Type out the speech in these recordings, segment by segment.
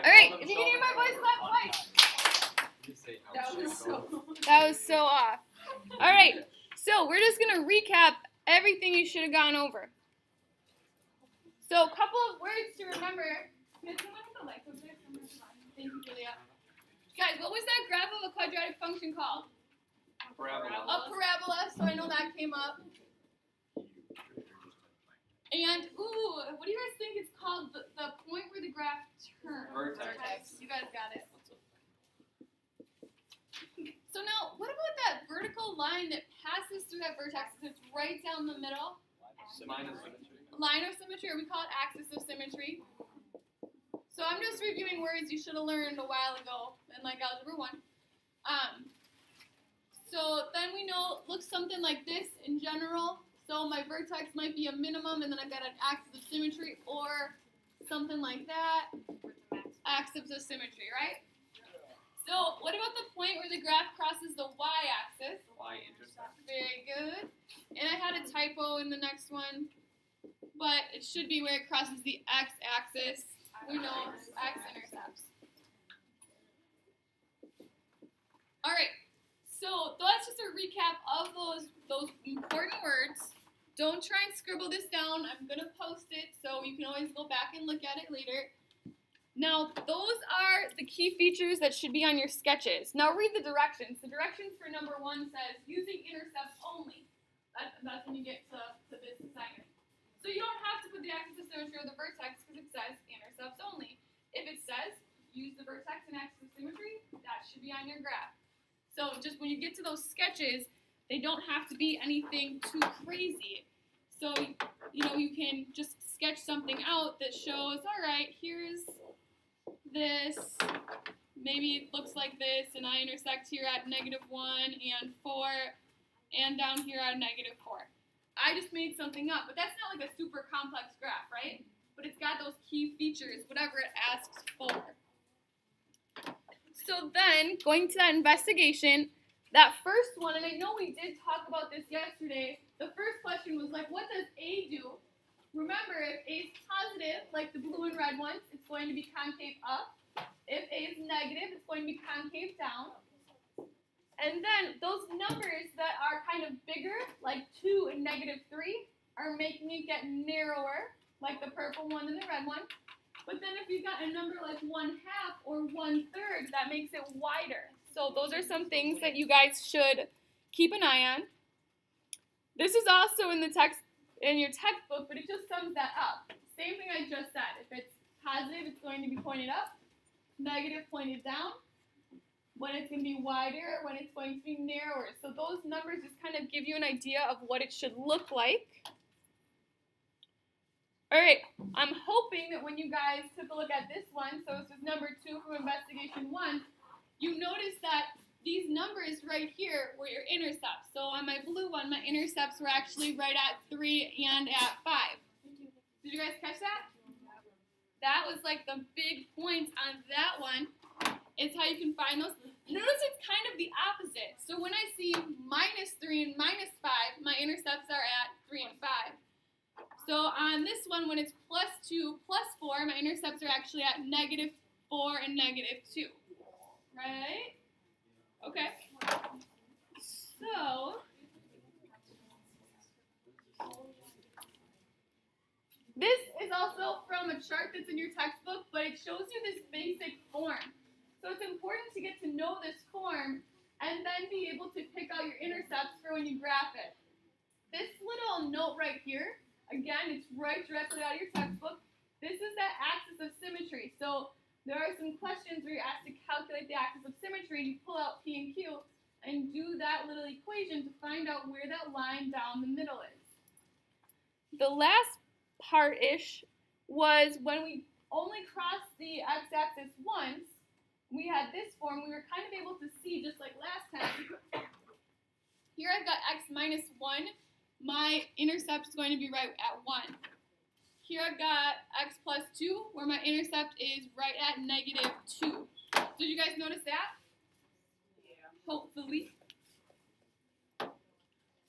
All right, if you can hear my voice, clap twice. That was so off. All right, so we're just going to recap everything you should have gone over. So a couple of words to remember. Thank you, Julia. Guys, what was that graph of a quadratic function called? Parabola. A parabola, so I know that came up. And, what do you guys think it's called? The point where the graph turns. Vertex. You guys got it. So now, what about that vertical line that passes through that vertex? It's right down the middle. Line of symmetry. Line of symmetry, or we call it axis of symmetry. So I'm just reviewing words you should have learned a while ago in like Algebra 1. So then we know it looks something like this in general. So my vertex might be a minimum, and then I've got an axis of symmetry, or something like that. Axis of symmetry, right? So what about the point where the graph crosses the y-axis? Y-intercept. Very good. And I had a typo in the next one, but it should be where it crosses the x-axis. We know x-intercepts. All right. So that's just a recap of those important words. Don't try and scribble this down. I'm going to post it, so you can always go back and look at it later. Now, those are the key features that should be on your sketches. Now, read the directions. The directions for number 1 says, using intercepts only. That's when you get to this assignment. So you don't have to put the axis of symmetry or the vertex because it says intercepts only. If it says, use the vertex and axis of symmetry, that should be on your graph. So just when you get to those sketches, they don't have to be anything too crazy. So, you can just sketch something out that shows, all right, here's this, maybe it looks like this, and I intersect here at -1 and 4, and down here at -4. I just made something up, but that's not like a super complex graph, right? But it's got those key features, whatever it asks for. So then, going to that investigation, that first one, and I know we did talk about this yesterday, the first question was like, what does A do? Remember, if A is positive, like the blue and red ones, it's going to be concave up. If A is negative, it's going to be concave down. And then those numbers that are kind of bigger, like 2 and -3, are making it get narrower, like the purple one and the red one. But then if you've got a number like 1/2 or 1/3, that makes it wider. So those are some things that you guys should keep an eye on. This is also in your textbook, but it just sums that up. Same thing I just said. If it's positive, it's going to be pointed up. Negative, pointed down. When it's going to be wider, when it's going to be narrower. So those numbers just kind of give you an idea of what it should look like. All right, I'm hoping that when you guys took a look at this one, so this is number 2 from Investigation 1, you noticed that these numbers right here were your intercepts. So on my blue one, my intercepts were actually right at 3 and at 5. Did you guys catch that? That was like the big points on that one. It's how you can find those. Notice it's kind of the opposite. So when I see -3 and -5, my intercepts are at 3 and 5. So on this one, when it's +2, +4, my intercepts are actually at -4 and -2. Right? Okay. So this is also from a chart that's in your textbook, but it shows you this basic form. So it's important to get to know this form and then be able to pick out your intercepts for when you graph it. This little note right here, again, it's right directly out of your textbook. This is that axis of symmetry. So there are some questions where you're asked to calculate the axis of symmetry, and you pull out P and Q and do that little equation to find out where that line down the middle is. The last part-ish was when we only crossed the x-axis once, we had this form, we were kind of able to see, just like last time, here I've got x -1, my intercept is going to be right at 1. Here I've got x +2, where my intercept is right at -2. Did you guys notice that? Yeah. Hopefully.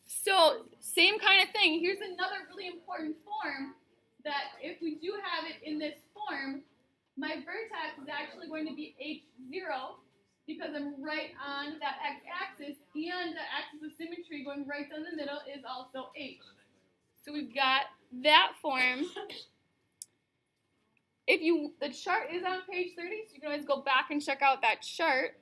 So, same kind of thing. Here's another really important form that if we do have it in this form, my vertex is actually going to be H0 because I'm right on that x-axis, and the axis of symmetry going right down the middle is also H. So we've got that form. The chart is on page 30, so you can always go back and check out that chart.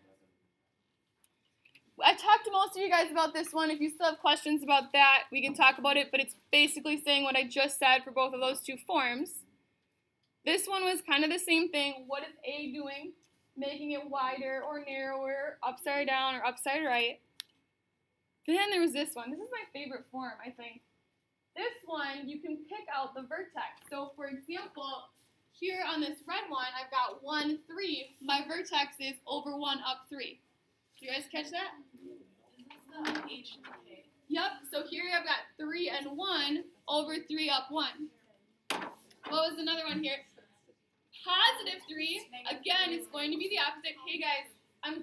I talked to most of you guys about this one. If you still have questions about that, we can talk about it, but it's basically saying what I just said for both of those two forms. This one was kind of the same thing. What is A doing? Making it wider or narrower, upside down or upside right. Then there was this one. This is my favorite form, I think. This one, you can pick out the vertex. So, for example, here on this red one, I've got 1, 3. My vertex is over 1, up 3. Do you guys catch that? This is the H and K. Yep, so here I've got 3 and 1 over 3 up 1. What was another one here? Positive 3, again, it's going to be the opposite. Hey guys,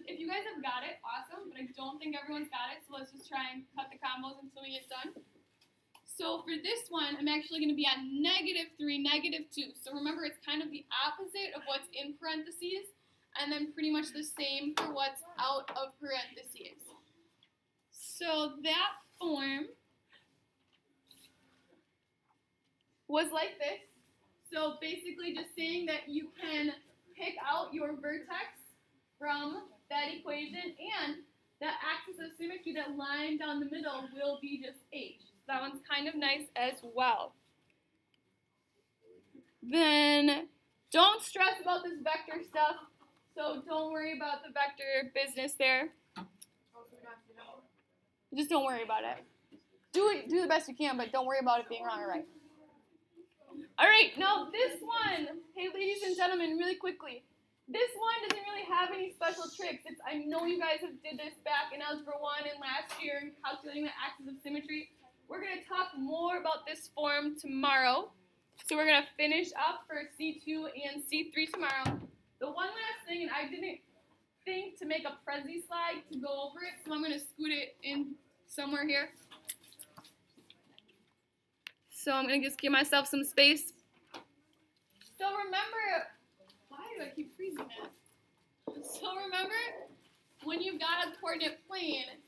if you guys have got it, awesome, but I don't think everyone's got it, so let's just try and cut the combos until we get done. So for this one, I'm actually going to be at -3, -2. So remember, it's kind of the opposite of what's in parentheses, and then pretty much the same for what's out of parentheses. So that form was like this. So basically just saying that you can pick out your vertex from that equation, and that axis of symmetry, that line down the middle, will be just H. So that one's kind of nice as well. Then don't stress about this vector stuff. So don't worry about the vector business there. Just don't worry about it. Do the best you can, but don't worry about it being wrong or right. All right, now this one, hey ladies and gentlemen, really quickly. This one doesn't really have any special tricks. I know you guys have did this back in Algebra 1 and last year in calculating the axis of symmetry. We're going to talk more about this form tomorrow. So we're going to finish up for C2 and C3 tomorrow. The one last thing, and I didn't think to make a Prezi slide to go over it, so I'm going to scoot it in somewhere here. So I'm going to just give myself some space. So remember, why do I keep freezing it? So remember, when you've got a coordinate plane,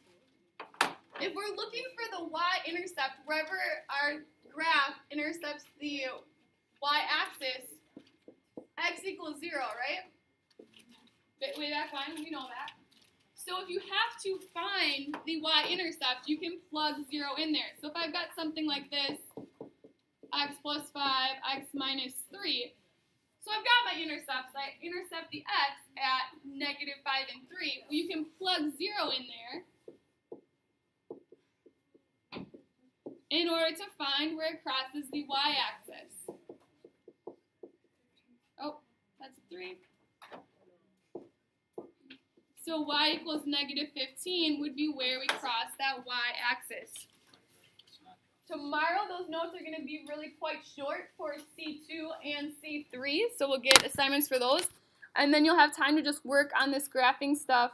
if we're looking for the y-intercept, wherever our graph intercepts the y-axis, x equals 0, right? Way back when, we know that. So if you have to find the y-intercept, you can plug 0 in there. So if I've got something like this, x plus 5, x minus 3. So I've got my intercepts. I intercept the x at -5 and 3. Well, you can plug 0 in there in order to find where it crosses the y-axis. Oh, that's a 3. So y equals -15 would be where we cross that y-axis. Tomorrow, those notes are going to be really quite short for C2 and C3, so we'll get assignments for those. And then you'll have time to just work on this graphing stuff